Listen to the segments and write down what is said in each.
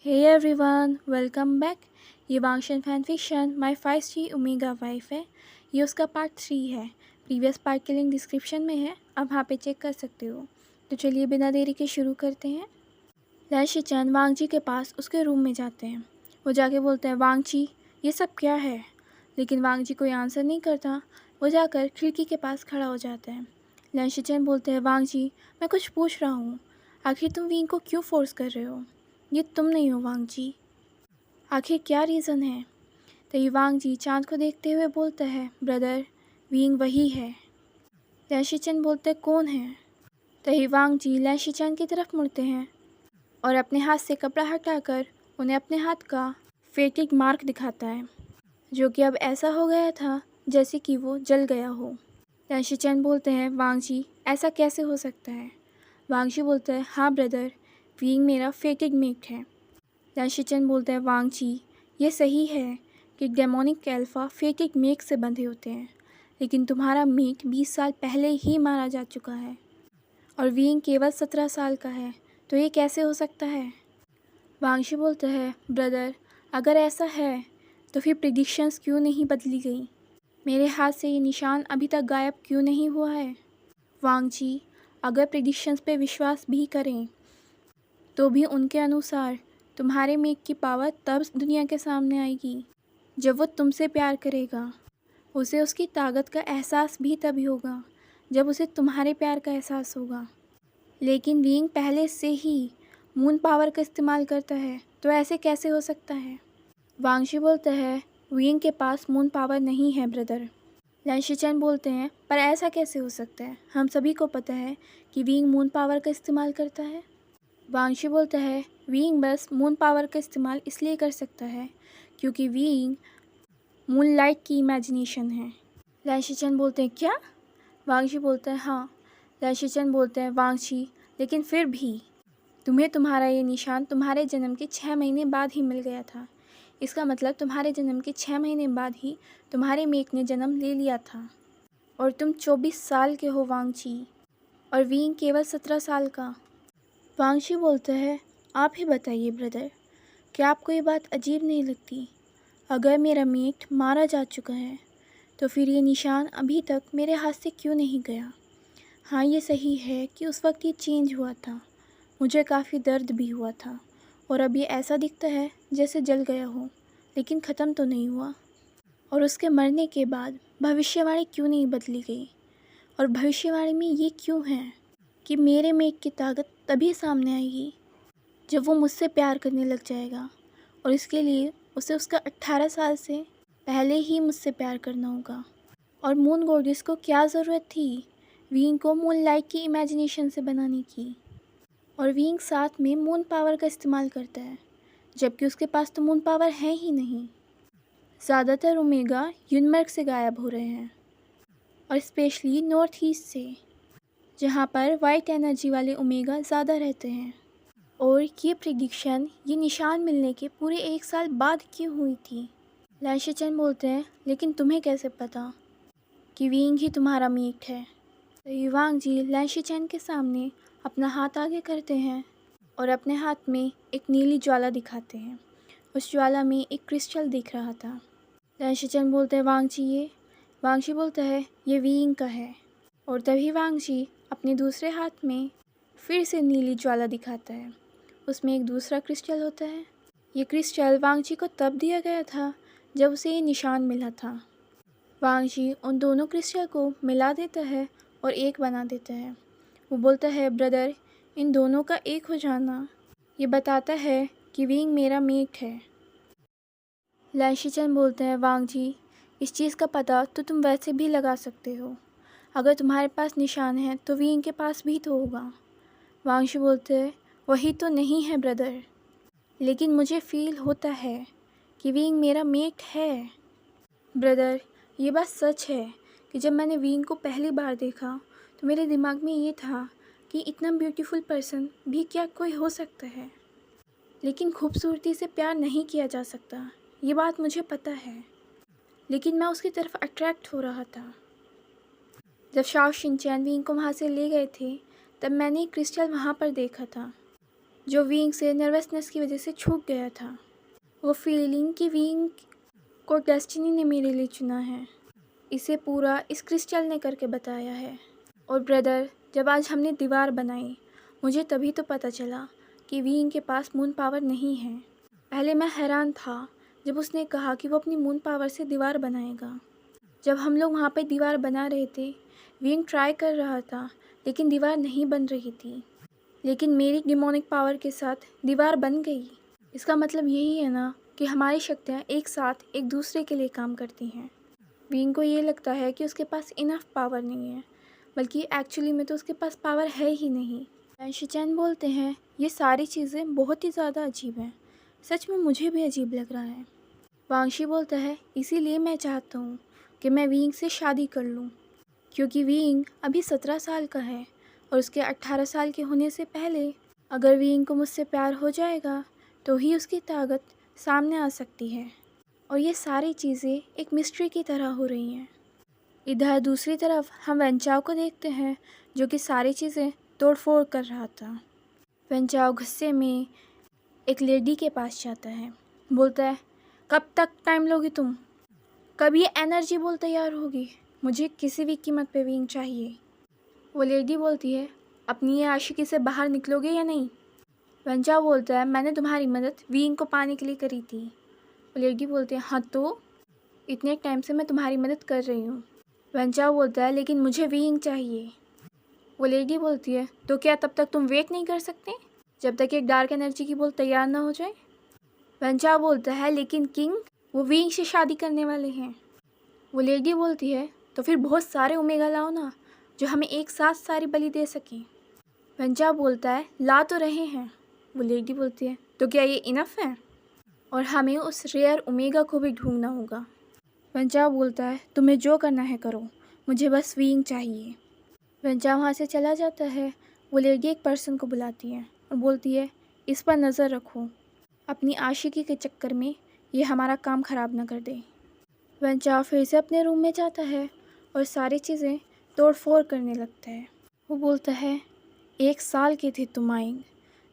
Hey everyone, welcome back. ये वांगशन fan fiction माई 5G omega wife है। ये उसका पार्ट 3 है। प्रीवियस पार्ट के लिंक डिस्क्रिप्शन में है, आप वहाँ पे चेक कर सकते हो। तो चलिए बिना देरी के शुरू करते हैं। लैन शिचेन वांग जी के पास उसके रूम में जाते हैं। वो जाके बोलते हैं, वांग जी ये सब क्या है? लेकिन वांग जी कोई आंसर नहीं करता। वो जाकर खिड़की के पास खड़ा हो जाता है। लैन शिचेन बोलते हैं, वांग जी मैं कुछ पूछ रहा हूँ, आखिर तुम विंग को क्यों फोर्स कर रहे हो? ये तुम नहीं हो वांग जी, आखिर क्या रीज़न है? तो वांग जी चांद को देखते हुए बोलता है, ब्रदर विंग वही है। लैशिचन बोलते, कौन है? तो वांग जी लैशिचन की तरफ मुड़ते हैं और अपने हाथ से कपड़ा हटाकर उन्हें अपने हाथ का फेटिक मार्क दिखाता है, जो कि अब ऐसा हो गया था जैसे कि वो जल गया हो। लैशिचन बोलते हैं, वांग जी ऐसा कैसे हो सकता है? वांग जी बोलता है, हाँ ब्रदर, विंग मेरा फेटिक मेट है। लैशिचन बोलते हैं, वांग जी ये सही है कि डेमोनिक एल्फ़ा फेटिक मेक से बंधे होते हैं, लेकिन तुम्हारा मेक 20 साल पहले ही मारा जा चुका है और विंग केवल 17 साल का है, तो ये कैसे हो सकता है? वांगशी बोलता है, ब्रदर अगर ऐसा है तो फिर प्रिडिक्शंस क्यों नहीं बदली गई? मेरे हाथ से ये निशान अभी तक गायब क्यों नहीं हुआ है? वांग जी अगर प्रिडिक्शंस पे विश्वास भी करें तो भी उनके अनुसार तुम्हारे मेक की पावर तब दुनिया के सामने आएगी जब वो तुमसे प्यार करेगा। उसे उसकी ताकत का एहसास भी तभी होगा जब उसे तुम्हारे प्यार का एहसास होगा। लेकिन विंग पहले से ही मून पावर का इस्तेमाल करता है, तो ऐसे कैसे हो सकता है? वांगशी बोलता है, विंग के पास मून पावर नहीं है ब्रदर। लैशिचन बोलते हैं, पर ऐसा कैसे हो सकता है? हम सभी को पता है कि विंग मून पावर का इस्तेमाल करता है। वांगशी बोलता है, विंग बस मून पावर का इस्तेमाल इसलिए कर सकता है क्योंकि विंग मूनलाइट की इमेजिनेशन है। लैशिचन बोलते हैं, क्या? वांगशी बोलता है, हाँ। लैशिचन बोलते हैं, वांगशी लेकिन फिर भी तुम्हें तुम्हारा ये निशान तुम्हारे जन्म के 6 महीने बाद ही मिल गया था। इसका मतलब तुम्हारे जन्म के 6 महीने बाद ही तुम्हारे मेक ने जन्म ले लिया था और तुम 24 साल के हो वांगशी और विंग केवल 17 साल का। वांगशी बोलता है, आप ही बताइए ब्रदर, क्या आपको ये बात अजीब नहीं लगती? अगर मेरा मेट मारा जा चुका है तो फिर ये निशान अभी तक मेरे हाथ से क्यों नहीं गया? हाँ ये सही है कि उस वक्त ये चेंज हुआ था, मुझे काफ़ी दर्द भी हुआ था और अब ये ऐसा दिखता है जैसे जल गया हो, लेकिन ख़त्म तो नहीं हुआ। और उसके मरने के बाद भविष्यवाणी क्यों नहीं बदली गई? और भविष्यवाणी में ये क्यों है कि मेरे मेट की ताकत तभी सामने आएगी जब वो मुझसे प्यार करने लग जाएगा, और इसके लिए उसे उसका 18 साल से पहले ही मुझसे प्यार करना होगा। और मून गॉडेस को क्या ज़रूरत थी विंग को मूनलाइट की इमेजिनेशन से बनाने की? और विंग साथ में मून पावर का इस्तेमाल करता है, जबकि उसके पास तो मून पावर है ही नहीं। ज़्यादातर ओमेगा यूनमर्क से गायब हो रहे हैं, और स्पेशली नॉर्थ ईस्ट से, जहाँ पर वाइट एनर्जी वाले ओमेगा ज़्यादा रहते हैं। और ये प्रिडिक्शन, ये निशान मिलने के पूरे 1 साल बाद क्यों हुई थी? लैशिचन बोलते हैं, लेकिन तुम्हें कैसे पता कि विंग ही तुम्हारा मेट है? तो युवांग जी लैशिचन के सामने अपना हाथ आगे करते हैं और अपने हाथ में एक नीली ज्वाला दिखाते हैं। उस ज्वाला में एक क्रिस्टल दिख रहा था। लैशिचन बोलते हैं, वांग जी ये? वांग जी बोलता है, ये विंग का है। और तभी वांग जी अपने दूसरे हाथ में फिर से नीली ज्वाला दिखाता है। उसमें एक दूसरा क्रिस्टल होता है। ये क्रिस्टल वांग जी को तब दिया गया था जब उसे ये निशान मिला था। वांग जी उन दोनों क्रिस्टल को मिला देता है और एक बना देता है। वो बोलता है, ब्रदर इन दोनों का एक हो जाना ये बताता है कि विंग मेरा मेट है। लैशिचन बोलते हैं, वांग जी इस चीज़ का पता तो तुम वैसे भी लगा सकते हो। अगर तुम्हारे पास निशान है तो विंग के पास भी तो होगा। वांग जी बोलते हैं, वही तो नहीं है ब्रदर, लेकिन मुझे फील होता है कि विंग मेरा मेट है। ब्रदर ये बात सच है कि जब मैंने विंग को पहली बार देखा तो मेरे दिमाग में ये था कि इतना ब्यूटीफुल पर्सन भी क्या कोई हो सकता है, लेकिन खूबसूरती से प्यार नहीं किया जा सकता, ये बात मुझे पता है। लेकिन मैं उसकी तरफ अट्रैक्ट हो रहा था। जब शाओ शिनचैन विंग को वहाँ से ले गए थे तब मैंने एक क्रिस्टल वहाँ पर देखा था। जो विंग से नर्वसनेस की वजह से छूट गया था। वो फीलिंग कि विंग को डेस्टिनी ने मेरे लिए चुना है, इसे पूरा इस क्रिस्टल ने करके बताया है। और ब्रदर, जब आज हमने दीवार बनाई, मुझे तभी तो पता चला कि विंग के पास मून पावर नहीं है। पहले मैं हैरान था जब उसने कहा कि वो अपनी मून पावर से दीवार बनाएगा। जब हम लोग वहाँ पे दीवार बना रहे थे, विंग ट्राई कर रहा था लेकिन दीवार नहीं बन रही थी। लेकिन मेरी डिमोनिक पावर के साथ दीवार बन गई। इसका मतलब यही है ना कि हमारी शक्तियाँ एक साथ एक दूसरे के लिए काम करती हैं। विंग को ये लगता है कि उसके पास इनफ पावर नहीं है, बल्कि एक्चुअली में तो उसके पास पावर है ही नहीं। शिचैन बोलते हैं, ये सारी चीज़ें बहुत ही ज़्यादा अजीब हैं। सच में मुझे भी अजीब लग रहा है। वांगशी बोलता है, इसीलिए मैं चाहता हूँ कि मैं विंग से शादी कर लूँ, क्योंकि विंग अभी 17 साल का है और उसके 18 साल के होने से पहले अगर विंग को मुझसे प्यार हो जाएगा तो ही उसकी ताकत सामने आ सकती है। और ये सारी चीज़ें एक मिस्ट्री की तरह हो रही हैं। इधर दूसरी तरफ हम वेंचाओ को देखते हैं, जो कि सारी चीज़ें तोड़ फोड़ कर रहा था। वेंचाओ गुस्से में एक लेडी के पास जाता है, बोलता है, कब तक टाइम लोगी तुम? कब ये एनर्जी बॉल तैयार होगी? मुझे किसी भी कीमत पे विंग चाहिए। वो लेडी बोलती है, अपनी ये आशिकी से बाहर निकलोगे या नहीं? वेंचाओ बोलता है, मैंने तुम्हारी मदद विंग को पाने के लिए करी थी। वो लेडी बोलती है, हाँ तो इतने टाइम से मैं तुम्हारी मदद कर रही हूँ। वेंचाओ बोलता है, लेकिन मुझे विंग चाहिए। वो लेडी बोलती है, तो क्या तब तक तुम वेट नहीं कर सकते जब तक एक डार्क एनर्जी की बॉल तैयार ना हो जाए? वेंचाओ बोलता है, लेकिन किंग वो विंग से शादी करने वाले हैं। वो लेडी बोलती है, तो फिर बहुत सारे ओमेगा लाओ ना, जो हमें एक साथ सारी बलि दे सकें। वेंचाओ बोलता है, ला तो रहे हैं। वो लेडी बोलती है, तो क्या ये इनफ है? और हमें उस रेयर ओमेगा को भी ढूंढना होगा। वेंचाओ बोलता है, तुम्हें जो करना है करो, मुझे बस विंग चाहिए। वेंचाओ वहाँ से चला जाता है। वो लेडी एक पर्सन को बुलाती है और बोलती है, इस पर नज़र रखो, अपनी आशिकी के चक्कर में ये हमारा काम ख़राब ना कर दे। वेंचाओ फिर से अपने रूम में जाता है और सारी चीज़ें तोड़ फोड़ करने लगता है। वो बोलता है, 1 साल की थी तुम आइंग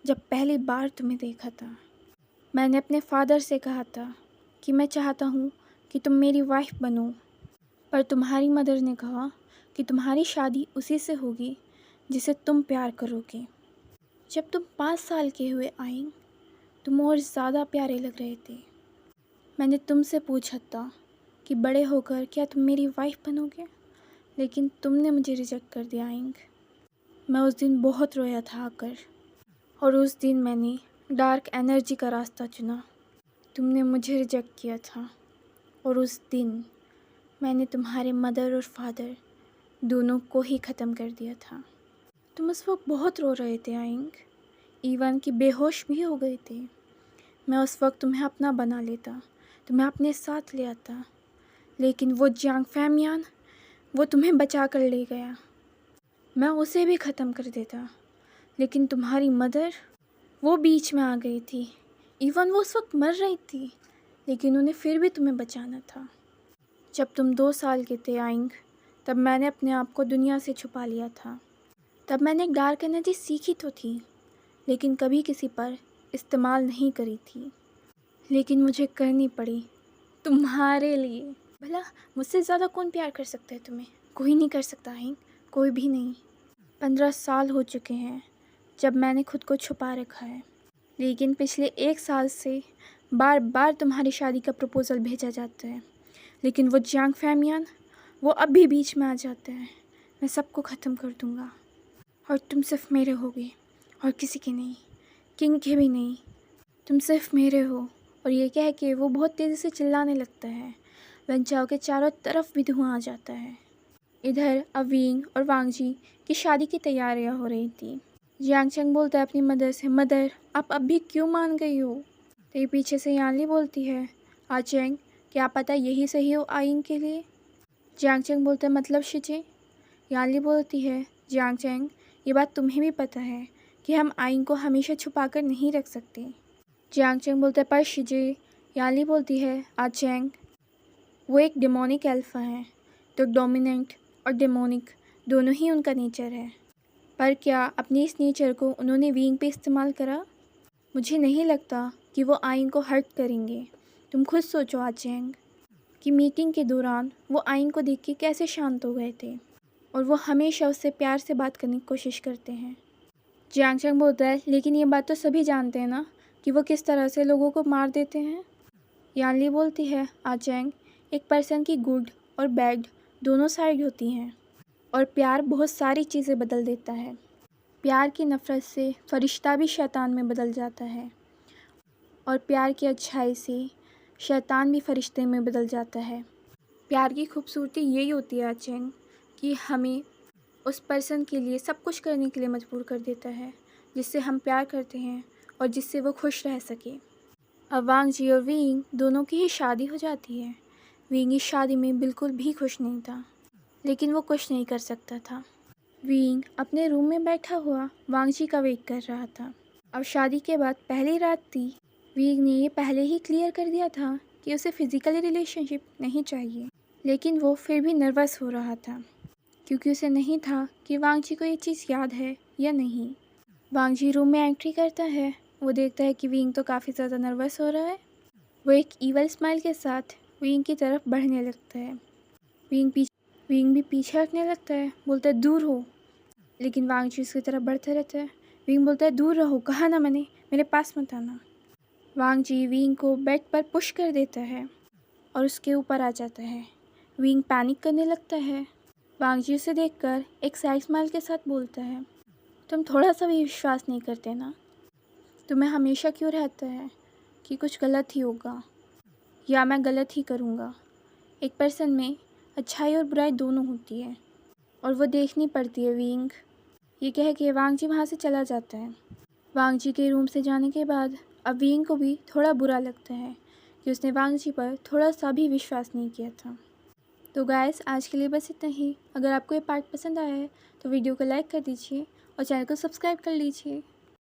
जब पहली बार तुम्हें देखा था। मैंने अपने फादर से कहा था कि मैं चाहता हूँ कि तुम मेरी वाइफ बनो, पर तुम्हारी मदर ने कहा कि तुम्हारी शादी उसी से होगी जिसे तुम प्यार करोगे। जब तुम 5 साल के हुए आइंग, तुम और ज़्यादा प्यारे लग रहे थे। मैंने तुमसे पूछा था कि बड़े होकर क्या तुम मेरी वाइफ बनोगे, लेकिन तुमने मुझे रिजेक्ट कर दिया आइंग। मैं उस दिन बहुत रोया था आकर, और उस दिन मैंने डार्क एनर्जी का रास्ता चुना। तुमने मुझे रिजेक्ट किया था, और उस दिन मैंने तुम्हारे मदर और फादर दोनों को ही ख़त्म कर दिया था। तुम उस वक्त बहुत रो रहे थे आइंग, इवन कि बेहोश भी हो गए थे। मैं उस वक्त तुम्हें अपना बना लेता, तुम्हें अपने साथ ले आता, लेकिन वो जियांग फैमियान, वो तुम्हें बचा कर ले गया। मैं उसे भी ख़त्म कर देता, लेकिन तुम्हारी मदर, वो बीच में आ गई थी। इवन वो उस वक्त मर रही थी, लेकिन उन्हें फिर भी तुम्हें बचाना था। जब तुम 2 साल के थे आइंग, तब मैंने अपने आप को दुनिया से छुपा लिया था। तब मैंने एक डार्क एनर्जी सीखी तो थी, लेकिन कभी किसी पर इस्तेमाल नहीं करी थी। लेकिन मुझे करनी पड़ी तुम्हारे लिए। भला मुझसे ज़्यादा कौन प्यार कर सकता है तुम्हें? कोई नहीं कर सकता आइंग, कोई भी नहीं। 15 साल हो चुके हैं जब मैंने खुद को छुपा रखा है, लेकिन पिछले 1 साल से बार बार तुम्हारी शादी का प्रपोज़ल भेजा जाता है, लेकिन वो जियांग फैमियान, वो अब भी बीच में आ जाता है। मैं सबको ख़त्म कर दूँगा, और तुम सिर्फ मेरे होगे और किसी के नहीं, किंग के भी नहीं। तुम सिर्फ मेरे हो। और ये कह के वो बहुत तेज़ी से चिल्लाने लगता है। वेंचाओ के चारों तरफ भी धुआं आ जाता है। इधर अविंग और वांगजी की शादी की तैयारियां हो रही थी। जियांगचंग बोलता है अपनी मदर से, मदर आप अब भी क्यों मान गई हो? तो ये पीछे से यानली बोलती है, आचेंग क्या पता यही सही हो आइंग के लिए? जियांगचंग बोलता है, मतलब शिजे? यानली बोलती है, जियांगचंग ये बात तुम्हें भी पता है कि हम आइंग को हमेशा छुपा कर नहीं रख सकते। जियांगचंग बोलता है, पर शिजे। यानली बोलती है, आचेंग वो एक डेमोनिक एल्फा है, तो डोमिनेंट और डेमोनिक दोनों ही उनका नेचर है। पर क्या अपनी इस नेचर को उन्होंने विंग पे इस्तेमाल करा? मुझे नहीं लगता कि वो आइन को हर्ट करेंगे। तुम खुद सोचो आचेंग कि मीटिंग के दौरान वो आइन को देख के कैसे शांत हो गए थे और वो हमेशा उससे प्यार से बात करने की कोशिश करते हैं। जियांग चंग बोलता है, लेकिन ये बात तो सभी जानते हैं ना कि वो किस तरह से लोगों को मार देते हैं। यानली बोलती है, आचेंग, एक पर्सन की गुड और बैड दोनों साइड होती हैं और प्यार बहुत सारी चीज़ें बदल देता है। प्यार की नफ़रत से फरिश्ता भी शैतान में बदल जाता है और प्यार की अच्छाई से शैतान भी फरिश्ते में बदल जाता है। प्यार की खूबसूरती यही होती है आचेंग कि हमें उस पर्सन के लिए सब कुछ करने के लिए मजबूर कर देता है जिससे हम प्यार करते हैं और जिससे वो खुश रह सके। अब वांग जी और विंग दोनों की ही शादी हो जाती है। विंग इस शादी में बिल्कुल भी खुश नहीं था, लेकिन वो कुछ नहीं कर सकता था। विंग अपने रूम में बैठा हुआ वांग जी का वेट कर रहा था। अब शादी के बाद पहली रात थी। विंग ने ये पहले ही क्लियर कर दिया था कि उसे फिजिकली रिलेशनशिप नहीं चाहिए, लेकिन वो फिर भी नर्वस हो रहा था क्योंकि उसे नहीं था कि वांग जी को ये चीज़ याद है या नहीं। वांग जी रूम में एंट्री करता है। वो देखता है कि विंग तो काफ़ी ज़्यादा नर्वस हो रहा है। वो एक ईवल स्माइल के साथ विंग की तरफ बढ़ने लगता है। विंग भी पीछे हटने लगता है, बोलता है दूर हो, लेकिन वांग जी उसकी तरफ बढ़ता रहता है। विंग बोलता है दूर रहो, कहा ना मैंने, मेरे पास मत आना। वांग जी विंग को बेड पर पुश कर देता है और उसके ऊपर आ जाता है। विंग पैनिक करने लगता है। वांग जी उसे देखकर एक सैड स्माइल के साथ बोलता है, तुम थोड़ा सा भी विश्वास नहीं करते ना? तुम्हें हमेशा क्यों रहता है कि कुछ गलत ही होगा या मैं गलत ही करूँगा? एक पर्सन में अच्छाई और बुराई दोनों होती है और वो देखनी पड़ती है विंग। ये कह के वांग जी वहाँ से चला जाता है। वांग जी के रूम से जाने के बाद अब विंग को भी थोड़ा बुरा लगता है कि उसने वांग जी पर थोड़ा सा भी विश्वास नहीं किया था। तो गाइस, आज के लिए बस इतना ही। अगर आपको ये पार्ट पसंद आया है तो वीडियो को लाइक कर दीजिए और चैनल को सब्सक्राइब कर लीजिए।